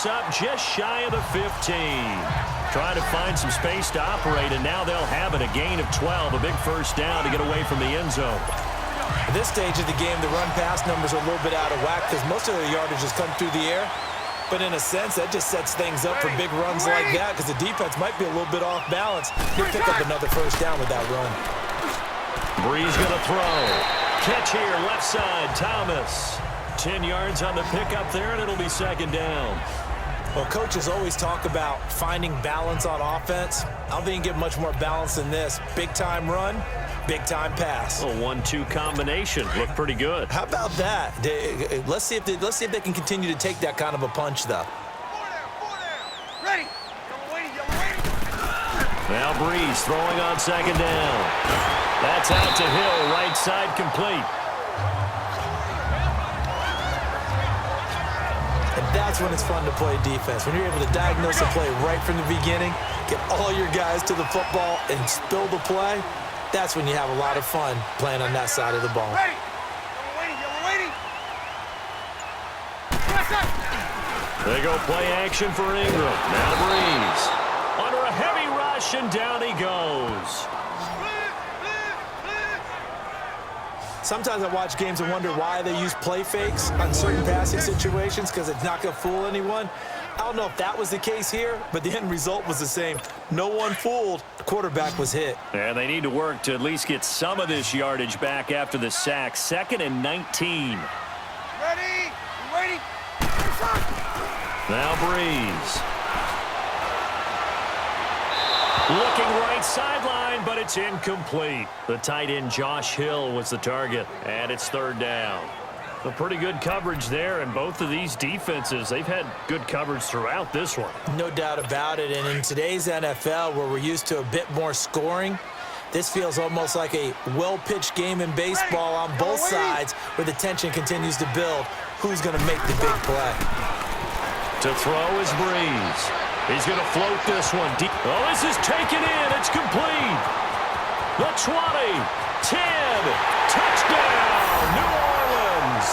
this up just shy of the 15. Trying to find some space to operate, and now they'll have it. A gain of 12, a big first down to get away from the end zone. At this stage of the game, the run-pass numbers are a little bit out of whack because most of the yardage has come through the air. But in a sense, that just sets things up for big runs like that because the defense might be a little bit off balance. He'll pick up another first down with that run. Breeze going to throw. Catch here, left side, Thomas. 10 yards on the pickup there, and it'll be second down. Well, coaches always talk about finding balance on offense. I don't think you can get much more balance than this. Big-time run, big-time pass. A 1-2 combination. Looked pretty good. How about that? Let's see if they can continue to take that kind of a punch, though. Ready. Now Breeze throwing on second down. That's out to Hill, right side complete. And that's when it's fun to play defense. When you're able to diagnose a play right from the beginning, get all your guys to the football, and spill the play, that's when you have a lot of fun playing on that side of the ball. Ready. They go play action for Ingram. Now Breeze. Under a heavy rush, and down he goes. Sometimes I watch games and wonder why they use play fakes on certain passing situations because it's not going to fool anyone. I don't know if that was the case here, but the end result was the same. No one fooled. The quarterback was hit. And they need to work to at least get some of this yardage back after the sack. 2nd and 19. Ready. Waiting. Now Breeze. Looking right sideline, but it's incomplete. The tight end Josh Hill was the target, and it's third down. A pretty good coverage there, and both of these defenses, they've had good coverage throughout this one. No doubt about it, and in today's NFL, where we're used to a bit more scoring, this feels almost like a well-pitched game in baseball on both sides where the tension continues to build. Who's going to make the big play? To throw is Breeze. He's going to float this one deep. Oh, this is taken in. It's complete. The 20, 10, touchdown, New Orleans.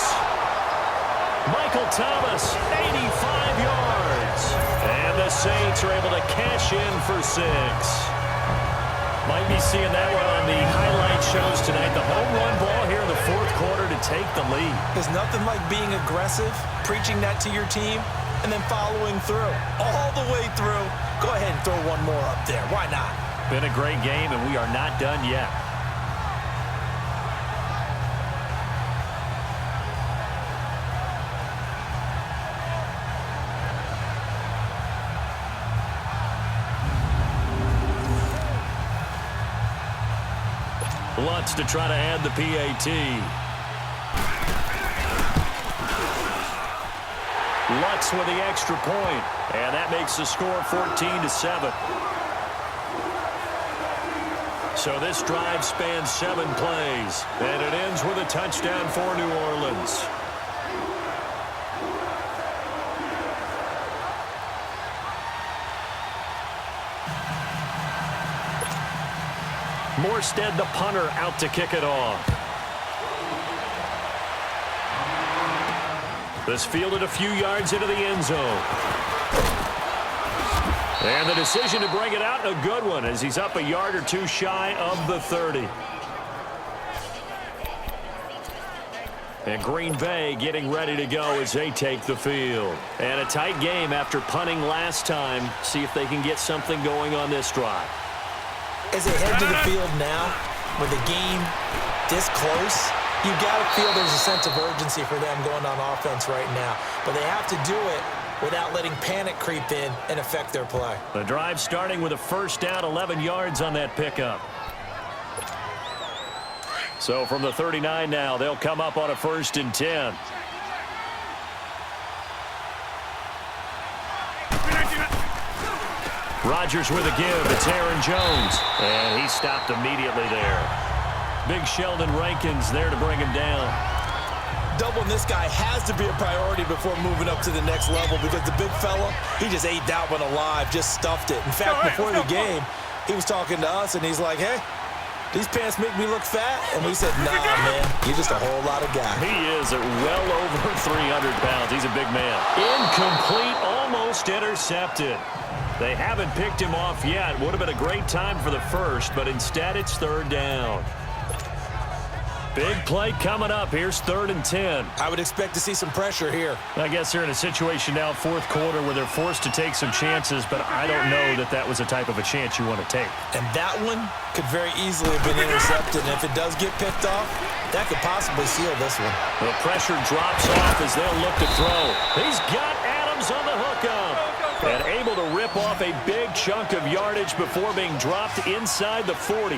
Michael Thomas, 85 yards. And the Saints are able to cash in for 6. Might be seeing that one on the highlight shows tonight. The home run ball here in the 4th quarter to take the lead. There's nothing like being aggressive, preaching that to your team, and then following through, all the way through. Go ahead and throw one more up there. Why not? Been a great game, and we are not done yet. Lutz to try to add the PAT. Lutz with the extra point, and that makes the score 14-7. So this drive spans 7 plays, and it ends with a touchdown for New Orleans. Morstead, the punter, out to kick it off. This fielded a few yards into the end zone. And the decision to bring it out, a good one, as he's up a yard or two shy of the 30. And Green Bay getting ready to go as they take the field. And a tight game after punting last time. See if they can get something going on this drive. As they head to the field now, with the game this close, you got to feel there's a sense of urgency for them going on offense right now. But they have to do it without letting panic creep in and affect their play. The drive starting with a first down, 11 yards on that pickup. So from the 39 now, they'll come up on a 1st and 10. Rodgers with a give. It's Aaron Jones. And he stopped immediately there. Big Sheldon Rankins there to bring him down. Doubling this guy has to be a priority before moving up to the next level because the big fella, he just ate that one alive, just stuffed it. In fact, before the game, he was talking to us, and he's like, hey, these pants make me look fat. And we said, nah, man, you're just a whole lot of guy. He is at well over 300 pounds. He's a big man. Incomplete, almost intercepted. They haven't picked him off yet. Would have been a great time for the first, but instead it's third down. Big play coming up. Here's 3rd and 10. I would expect to see some pressure here. I guess they're in a situation now, fourth quarter, where they're forced to take some chances, but I don't know that that was the type of a chance you want to take. And that one could very easily have been intercepted. And if it does get picked off, that could possibly seal this one. The pressure drops off as they'll look to throw. He's got Adams on the hookup. And able to rip off a big chunk of yardage before being dropped inside the 40.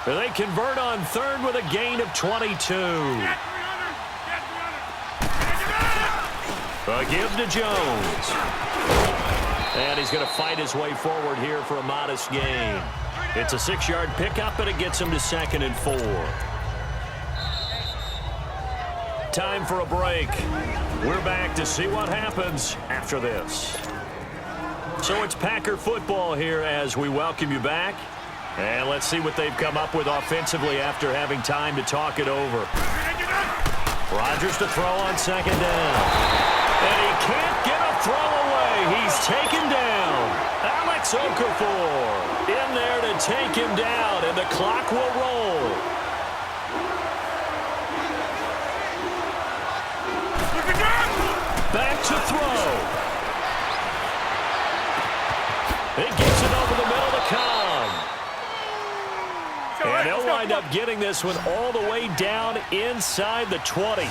They convert on 3rd with a gain of 22. A give to Jones. And he's going to fight his way forward here for a modest gain. It's a 6-yard pickup, and it gets him to 2nd and 4. Time for a break. We're back to see what happens after this. So it's Packer football here as we welcome you back. And let's see what they've come up with offensively after having time to talk it over. Rodgers to throw on 2nd down. And he can't get a throw away. He's taken down. Alex Okafor in there to take him down, and the clock will roll. Back to throw. He gets it over the middle to Cobb. And they'll wind up getting this one all the way down inside the 20.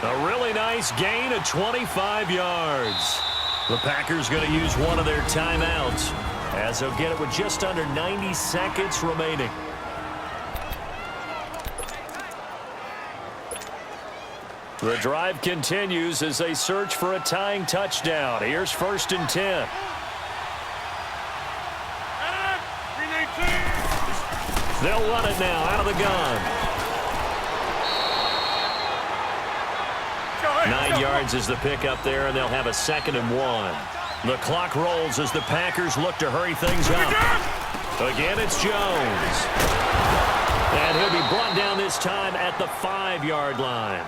A really nice gain of 25 yards. The Packers going to use one of their timeouts as they'll get it with just under 90 seconds remaining. The drive continues as they search for a tying touchdown. Here's 1st and 10. They'll run it now out of the gun. 9 yards is the pickup there, and they'll have a 2nd and 1. The clock rolls as the Packers look to hurry things up. Again, it's Jones. And he'll be brought down this time at the 5-yard line.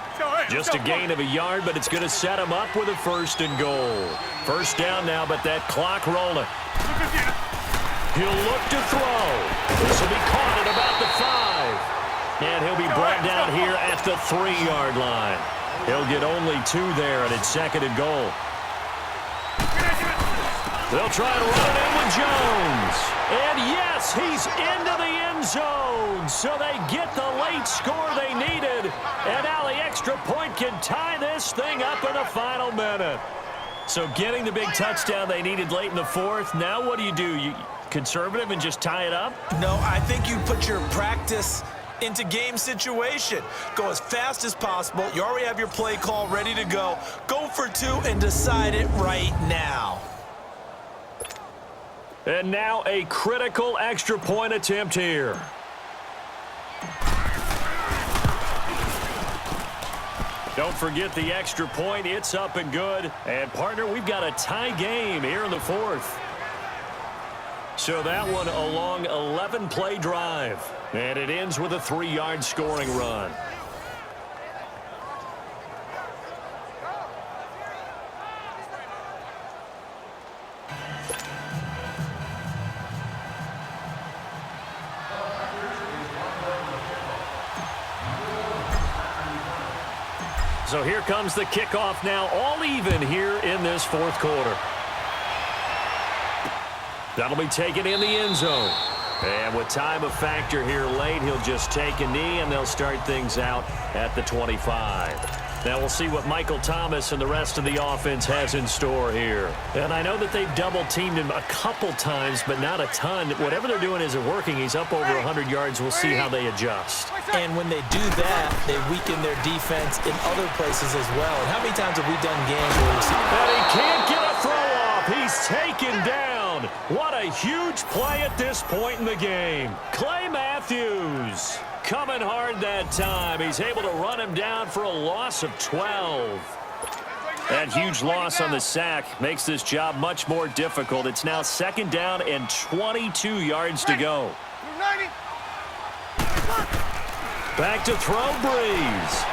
Just a gain of a yard, but it's going to set him up with a 1st and goal. First down now, but that clock rolling. He'll look to throw. This will be caught at about the 5. And he'll be brought down here at the 3-yard line. He'll get only 2 there, and it's 2nd and goal. They'll try to run it in with Jones. And yes, he's into the end zone. So they get the late score they needed. And now the extra point can tie this thing up in the final minute. So getting the big touchdown they needed late in the 4th. Now what do? You conservative and just tie it up? No, I think you put your practice into game situation. Go as fast as possible. You already have your play call ready to go. Go for 2 and decide it right now. And now a critical extra point attempt here. Don't forget the extra point. It's up and good. And, partner, we've got a tie game here in the 4th. So that one a long 11-play drive. And it ends with a 3-yard scoring run. So here comes the kickoff now, all even here in this 4th quarter. That'll be taken in the end zone. And with time a factor here late, he'll just take a knee, and they'll start things out at the 25. Now we'll see what Michael Thomas and the rest of the offense has in store here. And I know that they've double-teamed him a couple times, but not a ton. Whatever they're doing isn't working. He's up over 100 yards. We'll see how they adjust. And when they do that, they weaken their defense in other places as well. And how many times have we done games where we've seen... And he can't get a throw off. He's taken down. What a huge play at this point in the game. Clay Matthews coming hard that time. He's able to run him down for a loss of 12. That huge loss on the sack makes this job much more difficult. It's now 2nd down and 22 yards to go. Back to throw, Breeze.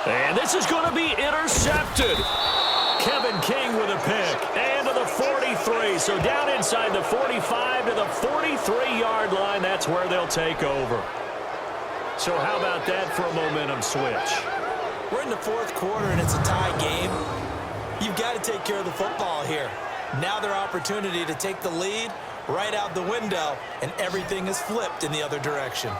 And this is going to be intercepted. Kevin King with a pick. And to the 43. So down inside the 45 to the 43-yard line. That's where they'll take over. So how about that for a momentum switch? We're in the fourth quarter, and it's a tie game. You've got to take care of the football here. Now their opportunity to take the lead right out the window, and everything is flipped in the other direction.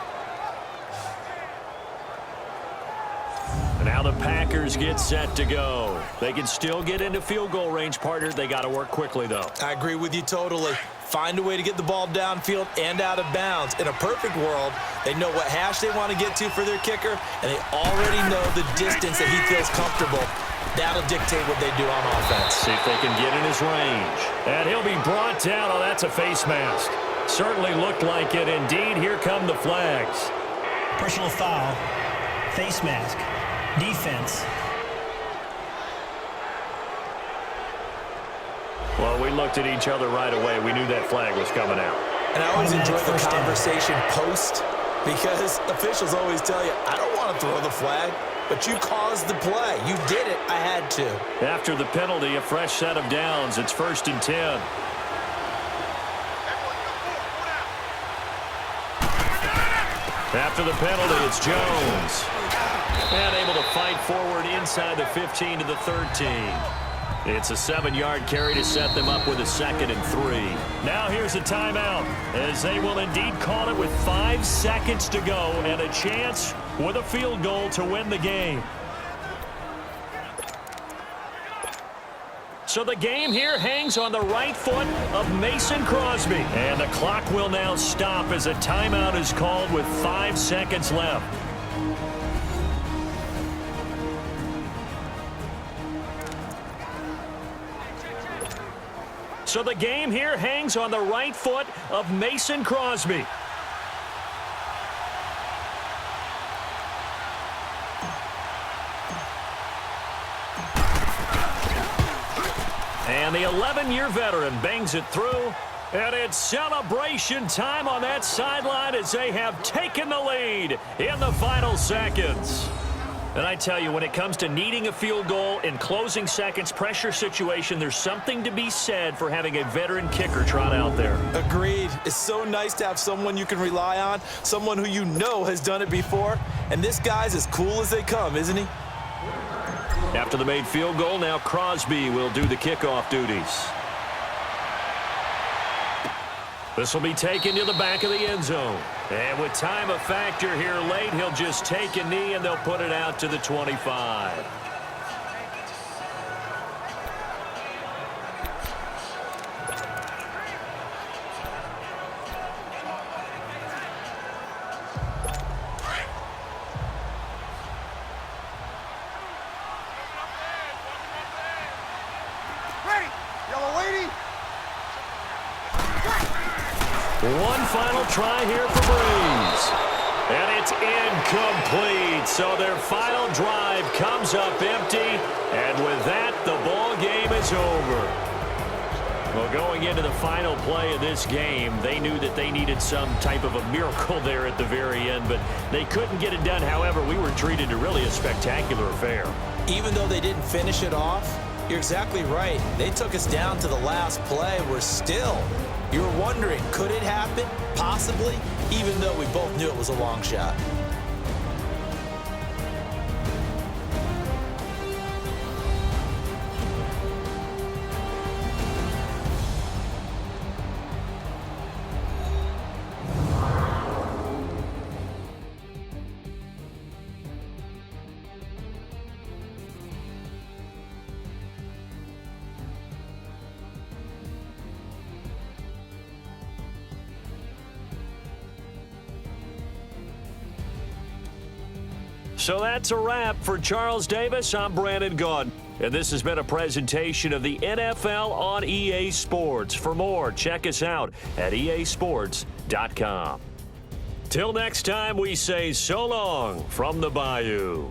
And now the Packers get set to go. They can still get into field goal range, partner. They got to work quickly, though. I agree with you totally. Find a way to get the ball downfield and out of bounds. In a perfect world, they know what hash they want to get to for their kicker, and they already know the distance that he feels comfortable. That'll dictate what they do on offense. See if they can get in his range. And he'll be brought down. Oh, that's a face mask. Certainly looked like it. Indeed, here come the flags. Personal foul, face mask, defense. Well, we looked at each other right away. We knew that flag was coming out. And I always enjoy the conversation post, because officials always tell you, I don't want to throw the flag, but you caused the play. You did it. I had to. After the penalty, a fresh set of downs. It's 1st and 10. After the penalty, it's Jones. And able to fight forward inside the 15 to the 13. It's a 7-yard carry to set them up with a 2nd and 3. Now here's a timeout, as they will indeed call it with 5 seconds to go and a chance with a field goal to win the game. So the game here hangs on the right foot of Mason Crosby. And the clock will now stop as a timeout is called with 5 seconds left. So the game here hangs on the right foot of Mason Crosby. And the 11-year veteran bangs it through. And it's celebration time on that sideline as they have taken the lead in the final seconds. And I tell you, when it comes to needing a field goal in closing seconds, pressure situation, there's something to be said for having a veteran kicker trot out there. Agreed. It's so nice to have someone you can rely on, someone who you know has done it before. And this guy's as cool as they come, isn't he? After the made field goal, now Crosby will do the kickoff duties. This will be taken to the back of the end zone. And with time a factor here late, he'll just take a knee and they'll put it out to the 25. Ready! Yellow lady! One final try here for Breeze. And it's incomplete. So their final drive comes up empty. And with that, the ball game is over. Well, going into the final play of this game, they knew that they needed some type of a miracle there at the very end, but they couldn't get it done. However, we were treated to really a spectacular affair. Even though they didn't finish it off, you're exactly right. They took us down to the last play. We're still... You were wondering, could it happen? Possibly, even though we both knew it was a long shot. So that's a wrap for Charles Davis. I'm Brandon Gaudin. And this has been a presentation of the NFL on EA Sports. For more, check us out at easports.com. Till next time, we say so long from the Bayou.